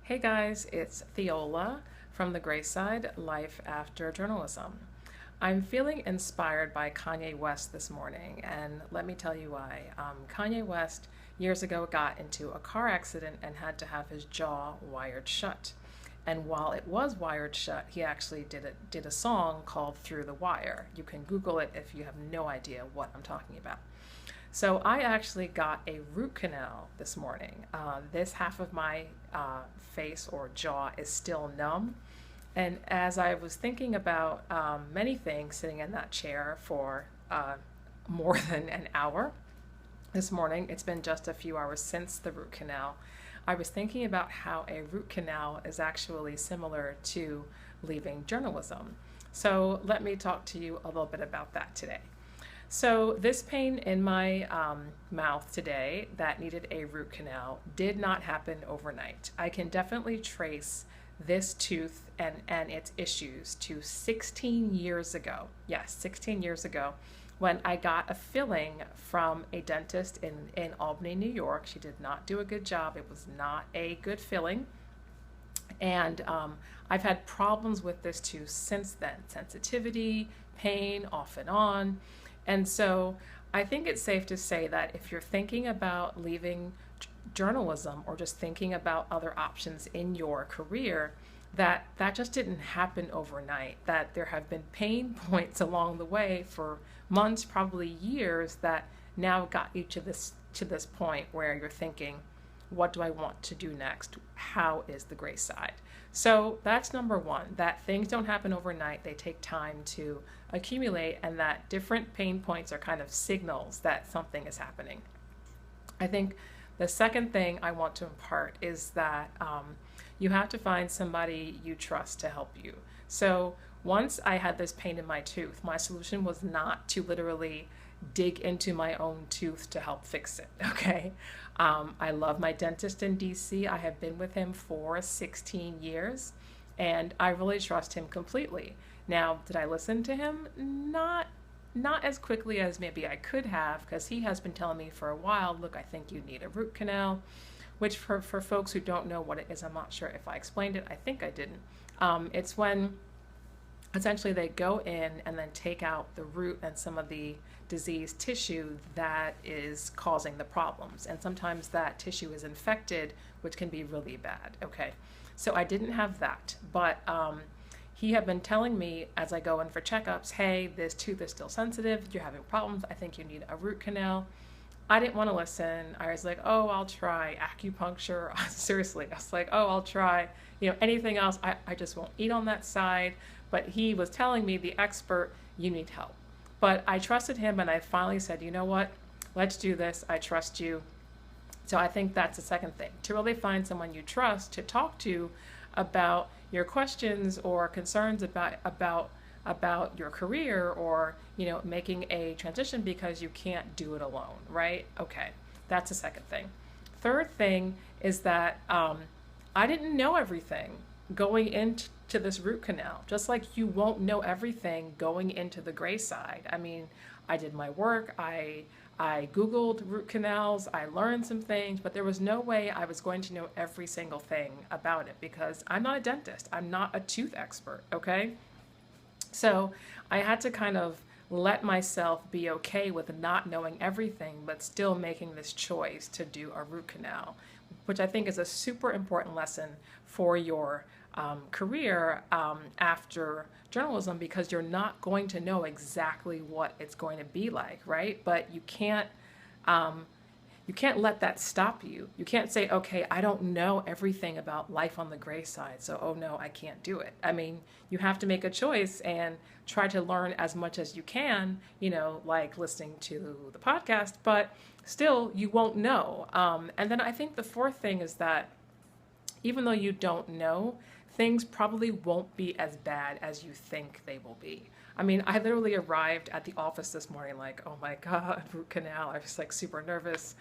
Hey guys, it's Theola from the Gray Side, Life After Journalism. I'm feeling inspired by Kanye West this morning, and let me tell you why. Kanye West years ago got into a car accident and had to have his jaw wired shut. And while it was wired shut, he actually did a song called Through the Wire. You can Google it if you have no idea what I'm talking about. So I actually got a root canal this morning. This half of my face or jaw is still numb. And as I was thinking about many things sitting in that chair for more than an hour this morning, it's been just a few hours since the root canal, I was thinking about how a root canal is actually similar to leaving journalism. So let me talk to you a little bit about that today. So this pain in my mouth today that needed a root canal did not happen overnight. I can definitely trace this tooth and its issues to 16 years ago. Yes, 16 years ago when I got a filling from a dentist in Albany, New York. She did not do a good job. It was not a good filling. And I've had problems with this tooth since then. Sensitivity, pain, off and on. And so I think it's safe to say that if you're thinking about leaving journalism or just thinking about other options in your career, that just didn't happen overnight, that there have been pain points along the way for months, probably years, that now got you to this point where you're thinking, what do I want to do next? How is the gray side? So that's number one, that things don't happen overnight. They take time to accumulate, and that different pain points are kind of signals that something is happening. I think the second thing I want to impart is that you have to find somebody you trust to help you. So once I had this pain in my tooth, my solution was not to literally dig into my own tooth to help fix it, okay? I love my dentist in DC. I have been with him for 16 years, and I really trust him completely. Now, did I listen to him? Not as quickly as maybe I could have, because he has been telling me for a while, look, I think you need a root canal, which for folks who don't know what it is, I'm not sure if I explained it. I think I didn't. It's when essentially they go in and then take out the root and some of the diseased tissue that is causing the problems. And sometimes that tissue is infected, which can be really bad. Okay, so I didn't have that, but he had been telling me as I go in for checkups, hey, this tooth is still sensitive, you're having problems, I think you need a root canal. I didn't want to listen. I was like, oh, I'll try acupuncture. Seriously, I was like, oh, I'll try, anything else. I just won't eat on that side. But he was telling me, the expert, you need help. But I trusted him, and I finally said, you know what? Let's do this. I trust you. So I think that's the second thing, to really find someone you trust to talk to about your questions or concerns about your career, or making a transition, because you can't do it alone, right? Okay, that's the second thing. Third thing is that I didn't know everything going into this root canal, just like you won't know everything going into the gray side. I mean, I did my work, I Googled root canals, I learned some things, but there was no way I was going to know every single thing about it, because I'm not a dentist, I'm not a tooth expert, okay? So I had to kind of let myself be okay with not knowing everything, but still making this choice to do a root canal, which I think is a super important lesson for your career after journalism, because you're not going to know exactly what it's going to be like, right? But you can't let that stop you. You can't say, okay, I don't know everything about life on the gray side, so oh no, I can't do it. I mean, you have to make a choice and try to learn as much as you can, like listening to the podcast, but still you won't know. And then I think the fourth thing is that even though you don't know, things probably won't be as bad as you think they will be. I mean, I literally arrived at the office this morning like, oh my God, root canal. I was like super nervous.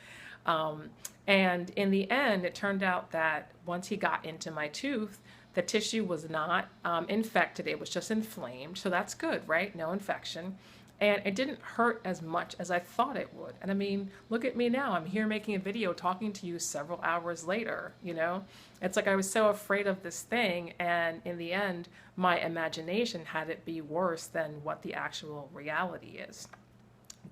And in the end, it turned out that once he got into my tooth, the tissue was not infected. It was just inflamed. So that's good, right? No infection. And it didn't hurt as much as I thought it would. And I mean, look at me now. I'm here making a video talking to you several hours later, you know? It's like I was so afraid of this thing, and in the end, my imagination had it be worse than what the actual reality is.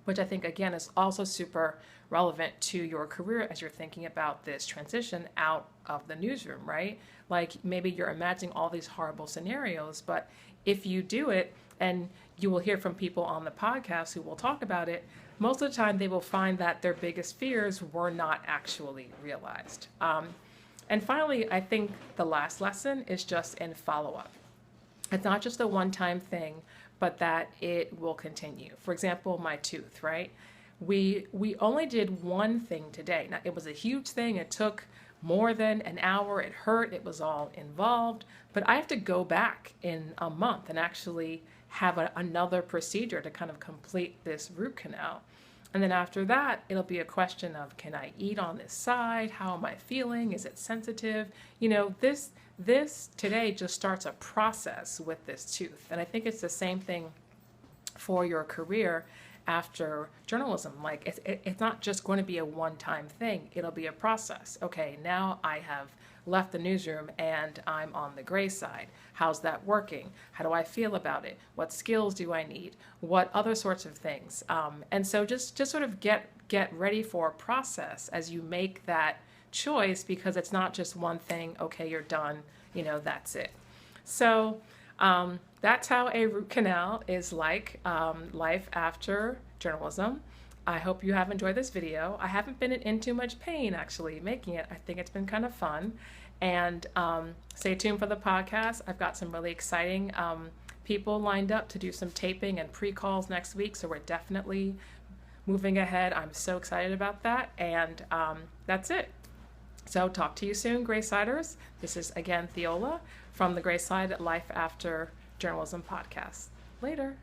Which I think, again, is also super relevant to your career as you're thinking about this transition out of the newsroom, right? Like maybe you're imagining all these horrible scenarios, but if you do it, and you will hear from people on the podcast who will talk about it, most of the time they will find that their biggest fears were not actually realized. And finally, I think the last lesson is just in follow-up. It's not just a one-time thing, but that it will continue. For example, my tooth, right? We only did one thing today. Now, it was a huge thing. It took more than an hour. It hurt. It was all involved. But I have to go back in a month and actually have another procedure to kind of complete this root canal. And then after that, it'll be a question of, can I eat on this side? How am I feeling? Is it sensitive? You know, this today just starts a process with this tooth. And I think it's the same thing for your career after journalism. Like it's not just going to be a one-time thing. It'll be a process. Okay, now I have left the newsroom and I'm on the gray side. How's that working? How do I feel about it? What skills do I need? What other sorts of things? And so just sort of get ready for a process as you make that choice, because it's not just one thing. Okay, you're done. You know, that's it. So that's how a root canal is like life after journalism. I hope you have enjoyed this video. I haven't been in too much pain actually making it. I think it's been kind of fun. And stay tuned for the podcast. I've got some really exciting people lined up to do some taping and pre-calls next week. So we're definitely moving ahead. I'm so excited about that. And that's it. So talk to you soon, Graysiders. This is again Theola from the Grayside Life After Journalism podcast. Later.